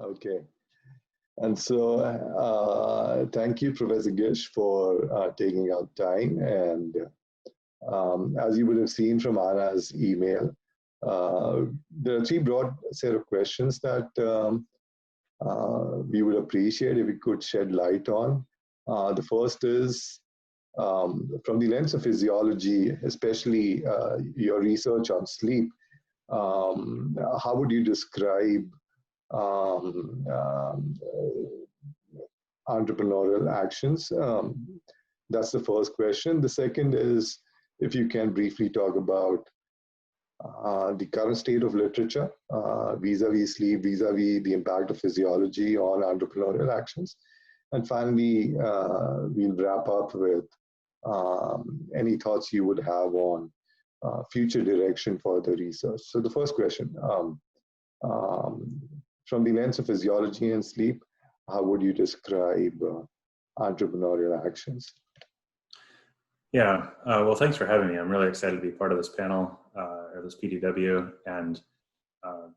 Okay. And so thank you, Professor Gish, for taking out time. And as you would have seen from Anna's email, there are three broad set of questions that we would appreciate if we could shed light on. The first is, from the lens of physiology, especially your research on sleep, how would you describe um, um, entrepreneurial actions? That's the first question. The second is if you can briefly talk about the current state of literature vis-a-vis sleep, vis-a-vis the impact of physiology on entrepreneurial actions. And finally, we'll wrap up with any thoughts you would have on future direction for the research. So the first question, from the lens of physiology and sleep, how would you describe entrepreneurial actions? Yeah, well, thanks for having me. I'm really excited to be part of this panel, or this PDW. And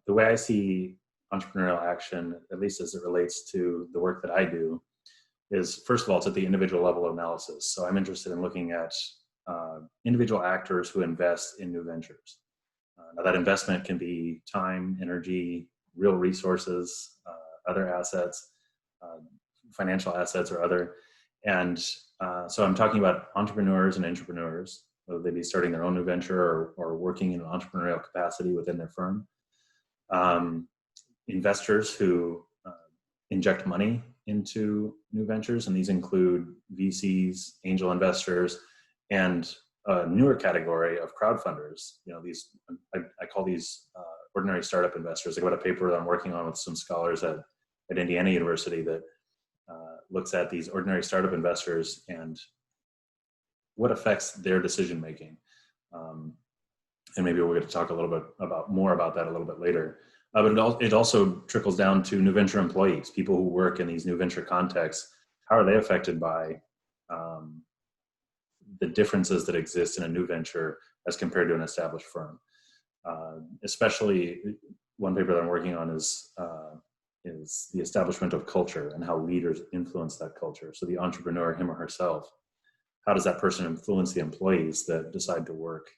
the way I see entrepreneurial action, at least as it relates to the work that I do, is first of all, it's at the individual level of analysis. So I'm interested in looking at individual actors who invest in new ventures. Now that investment can be time, energy, real resources, other assets, financial assets or other. And so I'm talking about entrepreneurs and intrapreneurs, whether they be starting their own new venture or working in an entrepreneurial capacity within their firm. Investors who inject money into new ventures, and these include VCs, angel investors, and a newer category of crowdfunders. You know, these I call these ordinary startup investors. I got a paper that I'm working on with some scholars at Indiana University that looks at these ordinary startup investors and what affects their decision making. And maybe we're going to talk a little bit more about that a little bit later. But it also trickles down to new venture employees, people who work in these new venture contexts. How are they affected by the differences that exist in a new venture as compared to an established firm? Especially one paper that I'm working on is the establishment of culture and how leaders influence that culture. So the entrepreneur, him or herself, how does that person influence the employees that decide to work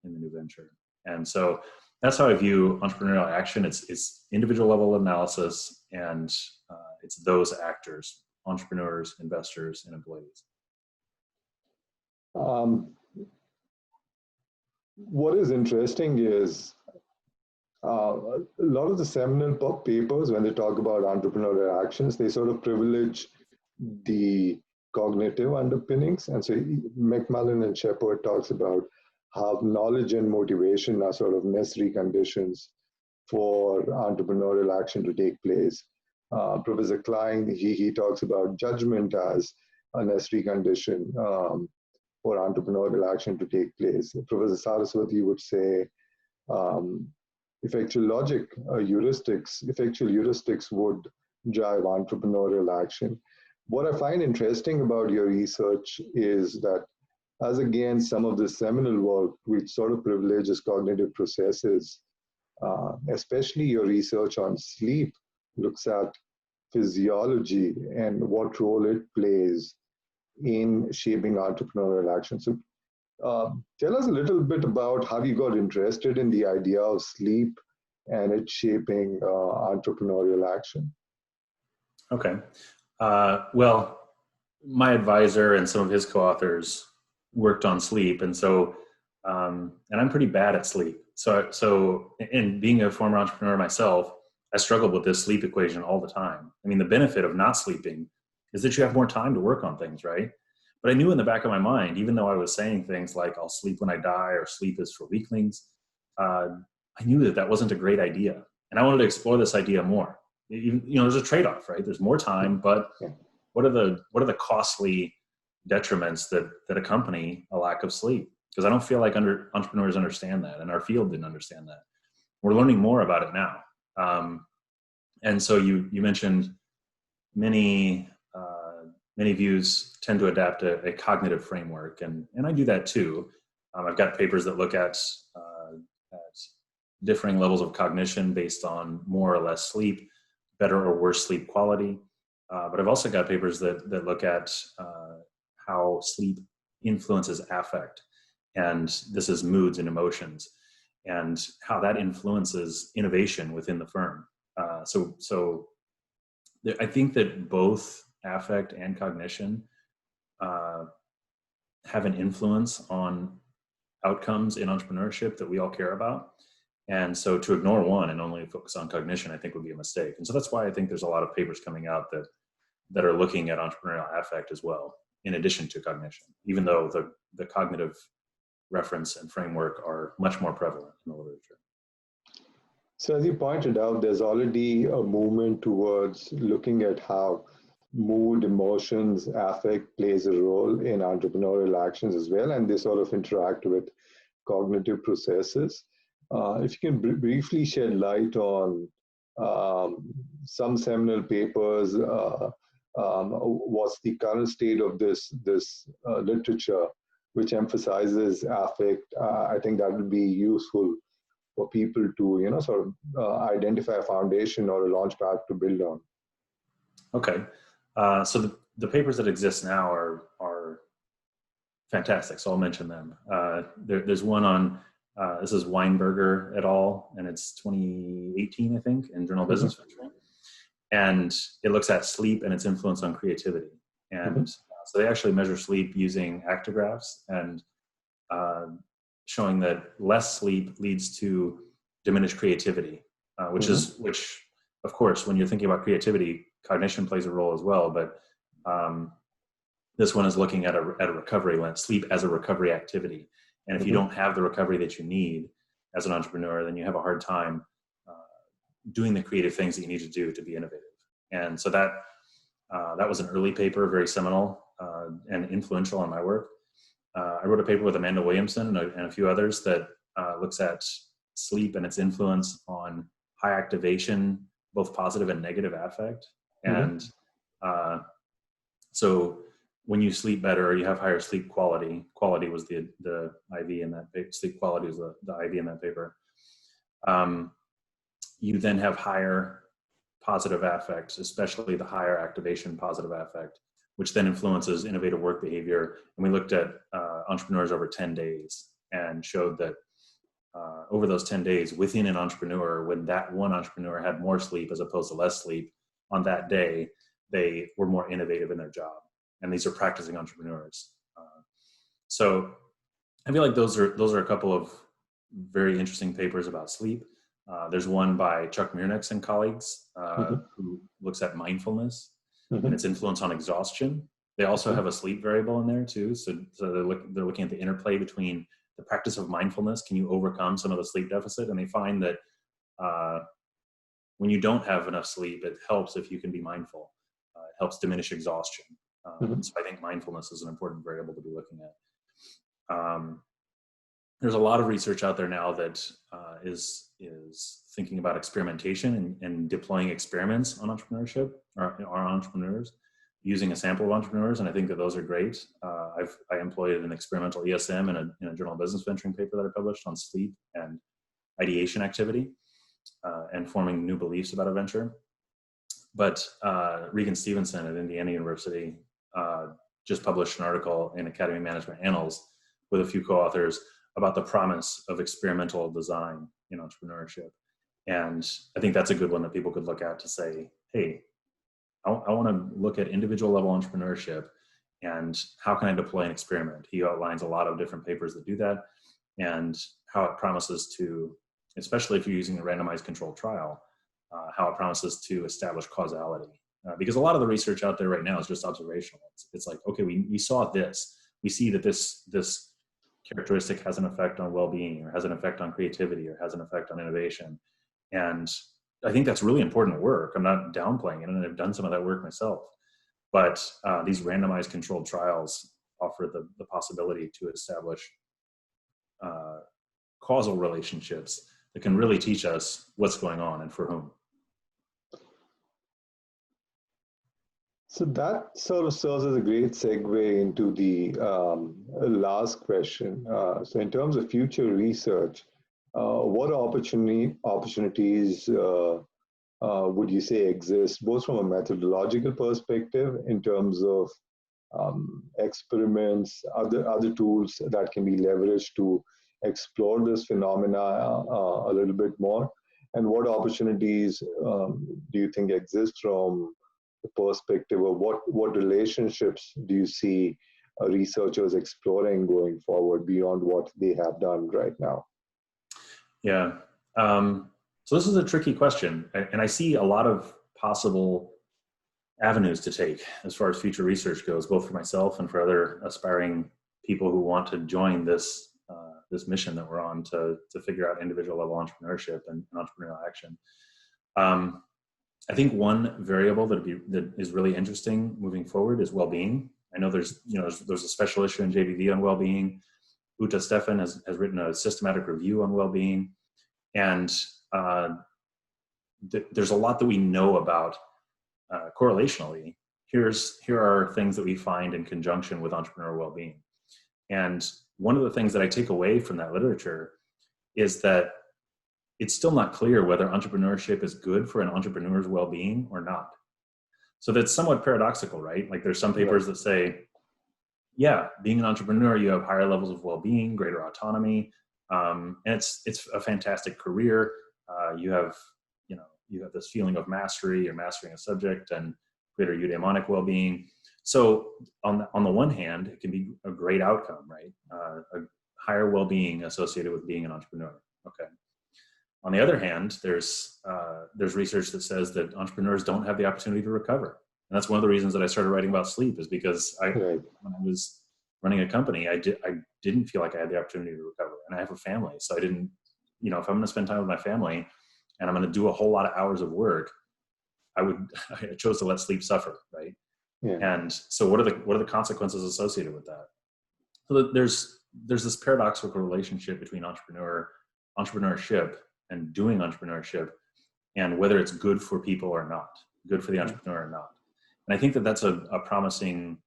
in the new venture? And so that's how I view entrepreneurial action. It's individual level analysis, and it's those actors, entrepreneurs, investors, and employees. What is interesting is a lot of the seminal papers, when they talk about entrepreneurial actions, they sort of privilege the cognitive underpinnings. And so McMullen and Shepard talks about how knowledge and motivation are sort of necessary conditions for entrepreneurial action to take place. Professor Klein, he talks about judgment as a necessary condition for entrepreneurial action to take place. Professor Saraswati would say effectual heuristics would drive entrepreneurial action. What I find interesting about your research is that, as again, some of the seminal work which sort of privileges cognitive processes, especially your research on sleep, looks at physiology and what role it plays in shaping entrepreneurial action. So tell us a little bit about how you got interested in the idea of sleep and it shaping entrepreneurial action. Okay. Well, my advisor and some of his co-authors worked on sleep. And so, and I'm pretty bad at sleep. So in being a former entrepreneur myself, I struggled with this sleep equation all the time. I mean, the benefit of not sleeping is that you have more time to work on things, right? But I knew in the back of my mind, even though I was saying things like, I'll sleep when I die, or sleep is for weaklings, I knew that that wasn't a great idea. And I wanted to explore this idea more. You know, there's a trade-off, right? There's more time, but what are the costly detriments that accompany a lack of sleep? Because I don't feel like entrepreneurs understand that, and our field didn't understand that. We're learning more about it now. And so you mentioned many views tend to adapt a cognitive framework, and I do that too. I've got papers that look at differing levels of cognition based on more or less sleep, better or worse sleep quality. But I've also got papers that look at how sleep influences affect, and this is moods and emotions, and how that influences innovation within the firm. So I think that both affect and cognition have an influence on outcomes in entrepreneurship that we all care about. And so to ignore one and only focus on cognition, I think would be a mistake. And so that's why I think there's a lot of papers coming out that are looking at entrepreneurial affect as well, in addition to cognition, even though the cognitive reference and framework are much more prevalent in the literature. So as you pointed out, there's already a movement towards looking at how mood, emotions, affect plays a role in entrepreneurial actions as well, and they sort of interact with cognitive processes. If you can briefly shed light on some seminal papers, what's the current state of this literature which emphasizes affect, I think that would be useful for people to, sort of identify a foundation or a launch pad to build on. Okay. So the papers that exist now are fantastic. So I'll mention them. There's one on, this is Weinberger et al., and it's 2018, I think, in Journal of Business Venturing. And it looks at sleep and its influence on creativity. And so they actually measure sleep using actigraphs and showing that less sleep leads to diminished creativity, which of course, when you're thinking about creativity, cognition plays a role as well. But this one is looking at a recovery lens, sleep as a recovery activity. And if you don't have the recovery that you need as an entrepreneur, then you have a hard time doing the creative things that you need to do to be innovative. And so that was an early paper, very seminal and influential on my work. I wrote a paper with Amanda Williamson and a few others that looks at sleep and its influence on high activation, both positive and negative affect. And so when you sleep better, you have higher sleep quality. Quality was the IV in that paper. Sleep quality was the IV in that paper. You then have higher positive affects, especially the higher activation positive affect, which then influences innovative work behavior. And we looked at entrepreneurs over 10 days and showed that over those 10 days within an entrepreneur, when that one entrepreneur had more sleep as opposed to less sleep on that day, they were more innovative in their job. And these are practicing entrepreneurs. So I feel like those are a couple of very interesting papers about sleep. There's one by Chuck Mirnix and colleagues who looks at mindfulness and its influence on exhaustion. They also have a sleep variable in there too. So they're looking at the interplay between the practice of mindfulness. Can you overcome some of the sleep deficit? And they find that when you don't have enough sleep, it helps if you can be mindful. It helps diminish exhaustion. So I think mindfulness is an important variable to be looking at. There's a lot of research out there now that is thinking about experimentation and deploying experiments on entrepreneurship, or entrepreneurs, using a sample of entrepreneurs, and I think that those are great. I employed an experimental ESM in a Journal of Business Venturing paper that I published on sleep and ideation activity and forming new beliefs about a venture. But Regan Stevenson at Indiana University just published an article in Academy Management Annals with a few co-authors about the promise of experimental design in entrepreneurship. And I think that's a good one that people could look at to say, hey, I want to look at individual level entrepreneurship and how can I deploy an experiment? He outlines a lot of different papers that do that and how it promises to, especially if you're using a randomized controlled trial, how it promises to establish causality. Because a lot of the research out there right now is just observational. It's like, okay, we saw this. We see that this characteristic has an effect on well-being or has an effect on creativity or has an effect on innovation. And I think that's really important work. I'm not downplaying it, and I've done some of that work myself. But these randomized controlled trials offer the possibility to establish causal relationships that can really teach us what's going on and for whom. So that sort of serves as a great segue into the last question. So in terms of future research, what opportunities would you say exists, both from a methodological perspective in terms of experiments, other tools that can be leveraged to explore this phenomena a little bit more? And what opportunities do you think exist from the perspective of what relationships do you see researchers exploring going forward beyond what they have done right now? Yeah. So this is a tricky question, and I see a lot of possible avenues to take as far as future research goes, both for myself and for other aspiring people who want to join this this mission that we're on to figure out individual level entrepreneurship and entrepreneurial action. I think one variable that is really interesting moving forward is well-being. I know there's a special issue in JBV on well-being. Uta Stefan has written a systematic review on well-being, and there's a lot that we know about correlationally. Here are things that we find in conjunction with entrepreneurial well-being. And one of the things that I take away from that literature is that it's still not clear whether entrepreneurship is good for an entrepreneur's well-being or not. So that's somewhat paradoxical, right? Like there's some papers that say, yeah, being an entrepreneur, you have higher levels of well-being, greater autonomy, and it's a fantastic career. You have this feeling of mastery, you're mastering a subject, and greater eudaimonic well-being. So on the one hand, it can be a great outcome, right? A higher well-being associated with being an entrepreneur. Okay. On the other hand, there's research that says that entrepreneurs don't have the opportunity to recover. And that's one of the reasons that I started writing about sleep, is because when I was running a company, I didn't feel like I had the opportunity to recover. And I have a family, so I didn't, if I'm going to spend time with my family and I'm going to do a whole lot of hours of work, I chose to let sleep suffer, right? Yeah. And so what are the consequences associated with that? So there's this paradoxical relationship between entrepreneurship and doing entrepreneurship, and whether it's good for people or not, good for the entrepreneur or not. And I think that that's a promising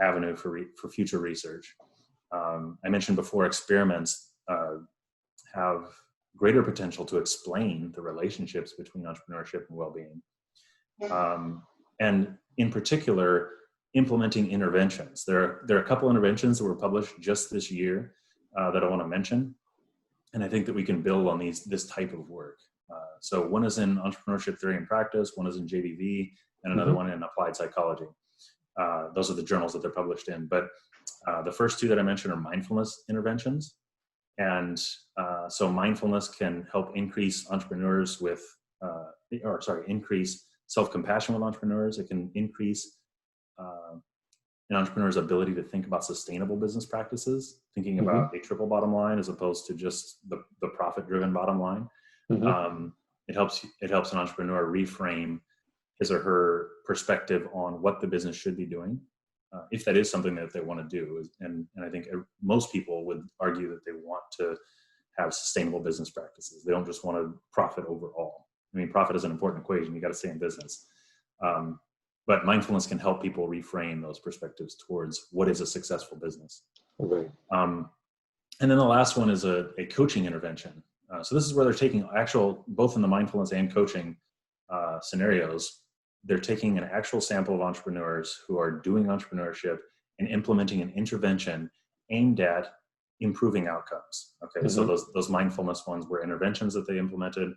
avenue for future research. I mentioned before, experiments have greater potential to explain the relationships between entrepreneurship and well-being. And in particular, implementing interventions. There are a couple interventions that were published just this year that I want to mention. And I think that we can build on this type of work. So one is in entrepreneurship theory and practice, one is in JBV, and another one in applied psychology. Those are the journals that they're published in. But the first two that I mentioned are mindfulness interventions. And so mindfulness can help increase increase self-compassion with entrepreneurs. It can increase an entrepreneur's ability to think about sustainable business practices, thinking about a triple bottom line as opposed to just the profit-driven bottom line. It helps an entrepreneur reframe his or her perspective on what the business should be doing, if that is something that they want to do. And I think most people would argue that they want to have sustainable business practices. They don't just want to profit overall. I mean, profit is an important equation. You got to stay in business. But mindfulness can help people reframe those perspectives towards what is a successful business. Okay. And then the last one is a coaching intervention. So this is where they're taking both in the mindfulness and coaching scenarios, they're taking an actual sample of entrepreneurs who are doing entrepreneurship and implementing an intervention aimed at improving outcomes. Okay, so those mindfulness ones were interventions that they implemented.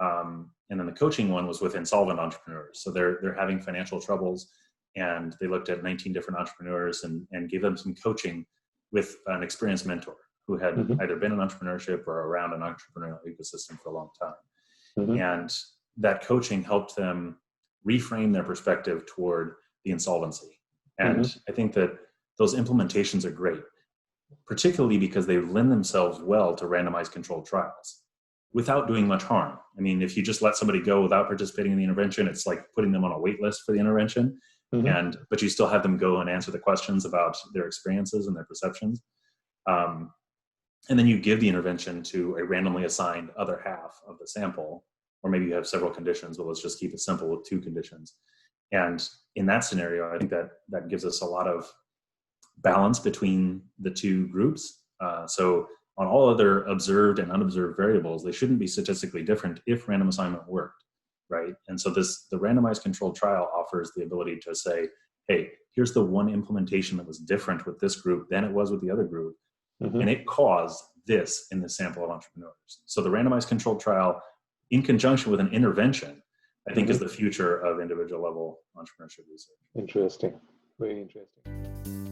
And then the coaching one was with insolvent entrepreneurs. So they're having financial troubles, and they looked at 19 different entrepreneurs and gave them some coaching with an experienced mentor who had either been in entrepreneurship or around an entrepreneurial ecosystem for a long time. And that coaching helped them reframe their perspective toward the insolvency. And I think that those implementations are great, particularly because they lend themselves well to randomized controlled trials without doing much harm. I mean, if you just let somebody go without participating in the intervention, it's like putting them on a wait list for the intervention. But you still have them go and answer the questions about their experiences and their perceptions. And then you give the intervention to a randomly assigned other half of the sample, or maybe you have several conditions, but let's just keep it simple with 2 conditions. And in that scenario, I think that gives us a lot of balance between the 2 groups. So on all other observed and unobserved variables, they shouldn't be statistically different if random assignment worked. right? And so the randomized controlled trial offers the ability to say, hey, here's the one implementation that was different with this group than it was with the other group. Mm-hmm. And it caused this in the sample of entrepreneurs. So the randomized controlled trial, in conjunction with an intervention, I think is the future of individual level entrepreneurship research. Interesting. Very interesting.